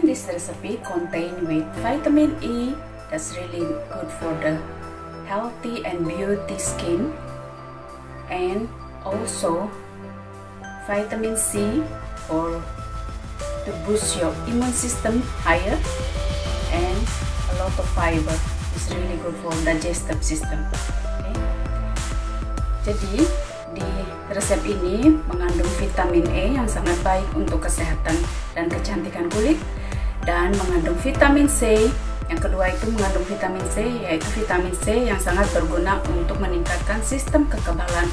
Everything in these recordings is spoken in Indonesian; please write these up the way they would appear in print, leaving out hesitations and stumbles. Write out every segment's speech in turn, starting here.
think this recipe contain with vitamin E. That's really good for the healthy and beauty skin, and also vitamin C to boost your immune system higher, and a lot of fiber. It's really good for digestive system. Okay. Jadi di resep ini mengandung vitamin E yang sangat baik untuk kesehatan dan kecantikan kulit, dan mengandung vitamin C. Yang kedua itu mengandung vitamin C, yaitu vitamin C yang sangat berguna untuk meningkatkan sistem kekebalan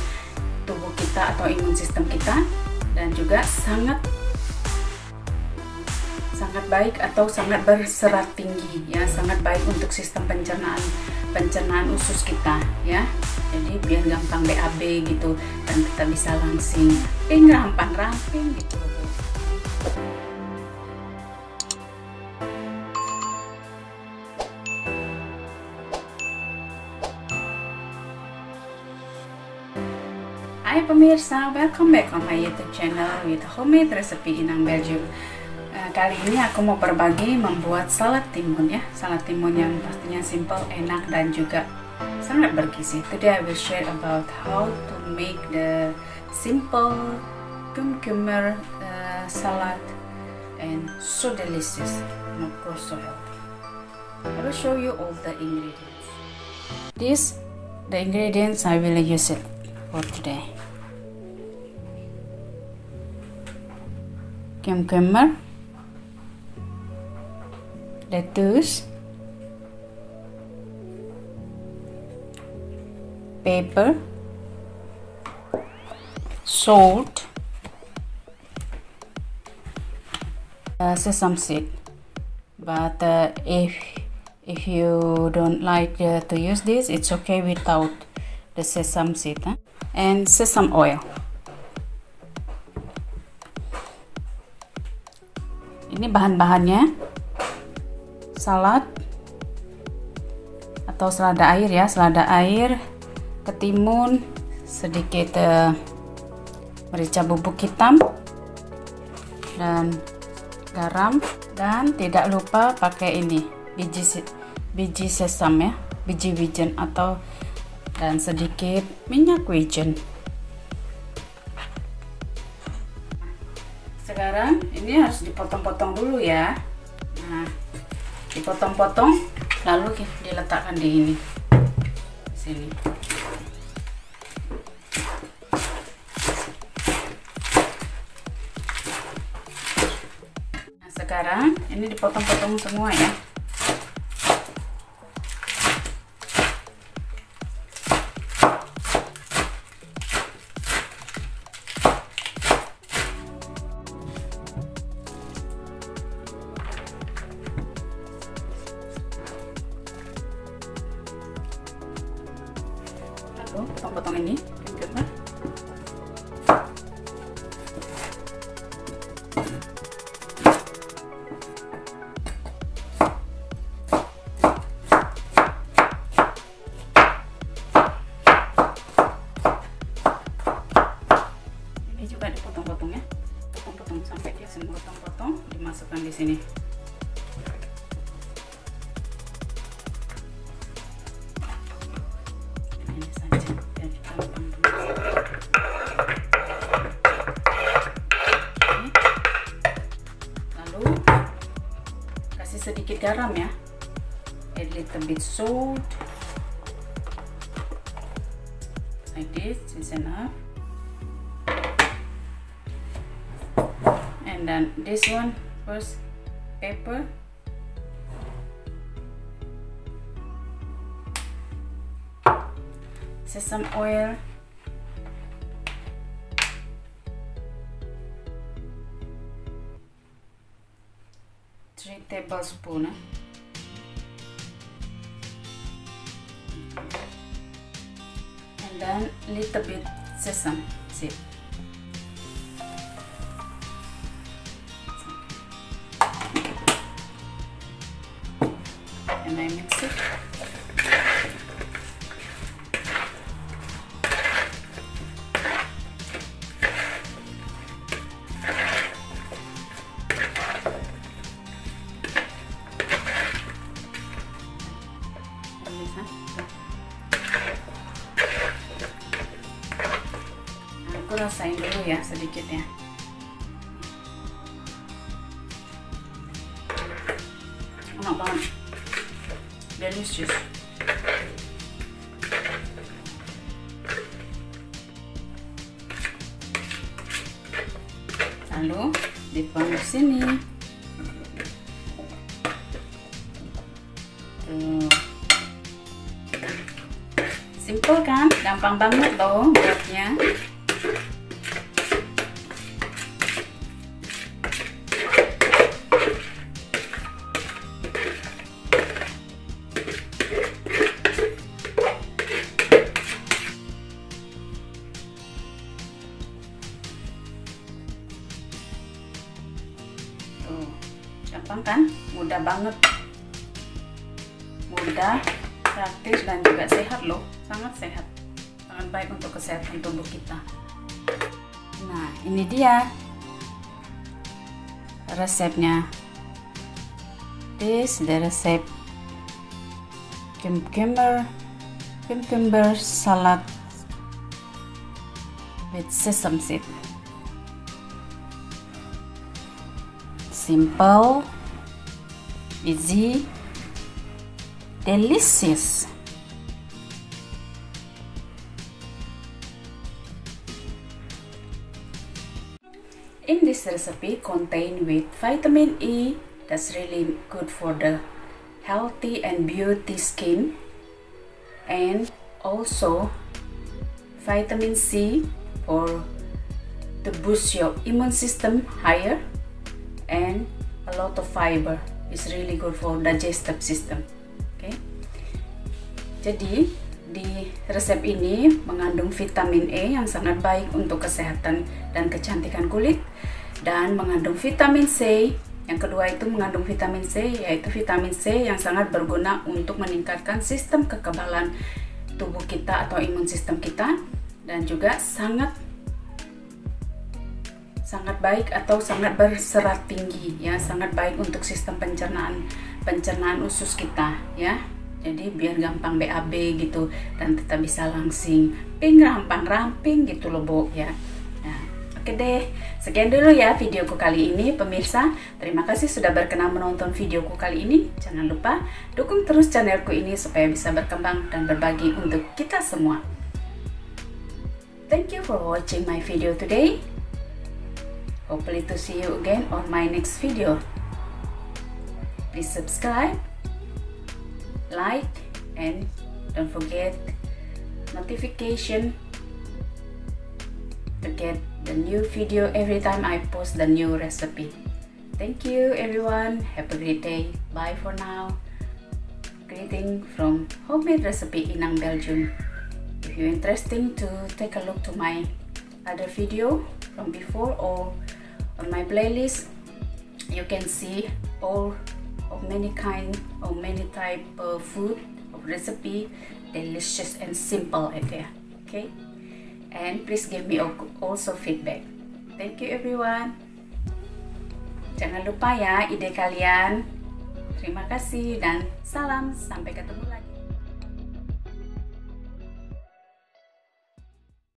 tubuh kita atau imun sistem kita, dan juga sangat baik atau sangat berserat tinggi ya, sangat baik untuk sistem pencernaan usus kita ya. Jadi biar gampang BAB gitu, dan kita bisa langsing ramping gitu. Hai pemirsa, welcome back on my YouTube channel with homemade recipe Inang Belgium. Kali ini aku mau berbagi membuat salad timun ya. Salad timun yang pastinya simple, enak, dan juga sangat bergizi. Today I will share about how to make the simple cucumber salad, and so delicious and of course so healthy. I will show you all the ingredients. The ingredients I will use it for today. Cucumber, lettuce, pepper, salt, sesame seed. But if you don't like to use this, it's okay without the sesame seed, and sesame oil. Ini bahan-bahannya: salad atau selada air ya, selada air, ketimun, sedikit merica bubuk hitam, dan garam, dan tidak lupa pakai ini biji sesam ya, biji wijen dan sedikit minyak wijen. Sekarang ini harus dipotong-potong dulu ya. Nah, dipotong-potong lalu diletakkan di sini. Nah, sekarang ini dipotong-potong semua ya. Potong-potong ini cucumber. Ini juga dipotong-potong ya, potong-potong sampai dia semua potong-potong, dimasukkan di sini. Sedikit garam ya, a little bit salt, like this is enough, and then this one first, pepper, sesame oil, 3 tablespoons, and then little bit sesame seed. And I mix it. tumis. Nah, aku rasain dulu ya sedikit ya. Enak banget, delicious. Lalu dituang ke sini. Tuh. Simple kan? Gampang banget loh buatnya. Gampang kan? Mudah banget, mudah, praktis, dan juga sehat loh. Sangat sehat, sangat baik untuk kesehatan tubuh kita. Nah, ini dia resepnya. This the resep cucumber salad with sesame seed. Simple, easy, delicious. In this recipe contain with vitamin E, that's really good for the healthy and beauty skin, and also vitamin C for to boost your immune system higher, and a lot of fiber is really good for digestive system. Okay, jadi di resep ini mengandung vitamin E yang sangat baik untuk kesehatan dan kecantikan kulit, dan mengandung vitamin C. Yang kedua itu mengandung vitamin C, yaitu vitamin C yang sangat berguna untuk meningkatkan sistem kekebalan tubuh kita atau imun sistem kita, dan juga sangat baik atau sangat berserat tinggi ya, sangat baik untuk sistem pencernaan usus kita ya. Jadi biar gampang BAB gitu, dan tetap bisa langsing, ramping gitu loh Bu ya. Nah, oke deh, sekian dulu ya videoku kali ini pemirsa. Terima kasih sudah berkenan menonton videoku kali ini. Jangan lupa dukung terus channelku ini supaya bisa berkembang dan berbagi untuk kita semua. Thank you for watching my video today. Hopefully to see you again on my next video. Please subscribe, like, and don't forget notification to get the new video every time I post the new recipe. Thank you everyone. Have a great day. Bye for now. Greeting from homemade recipe Inang, Belgium. If you're interested to take a look to my other video from before or on my playlist, you can see all of many kind or many type of food of recipe, delicious and simple idea. Okay, and please give me also feedback. Thank you everyone. Jangan lupa ya ide kalian. Terima kasih dan salam, sampai ketemu.